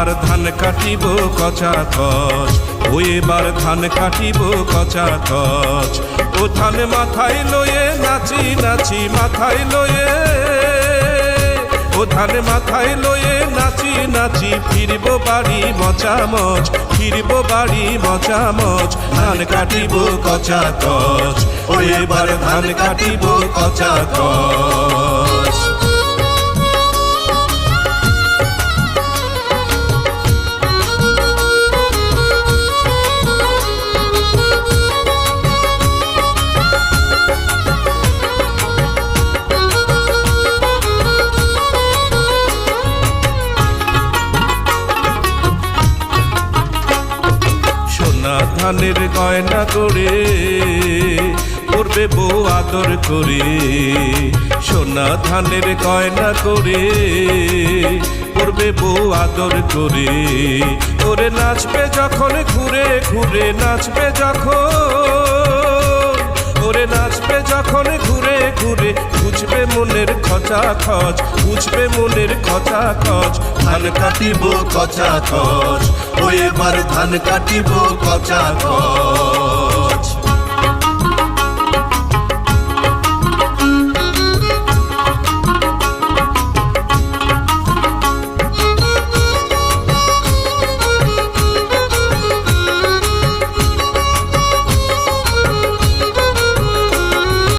এবার ধান কাটিব কচা কচ, ও এবার ধান কাটিব কচা কচ। ও ধান মাথায় লয়ে নাচি নাচি মাথায় লয়ে, ও ধান মাথায় লয়ে নাচি নাচি ফিরব বাড়ি মচামচ, ফিরব বাড়ি মচামচ। ধান কাটিব কচা কচ, ও এবার ধান কাটিব কচা কচ। ধানের গয়না করে করবে বউ আদর করে, সোনা ধানের গয়না করে করবে বউ আদর করে। ওরে নাচবে যখন ঘুরে ঘুরে নাচবে যখন, ওরে নাচবে যখন ঘুরে ঘুরে বুঝবে মনের খচা খচ, বুঝবে মনের খচা খচ। ধান কাটিব কচা কচ, ও এবার ধান কাটিব কচা কচ।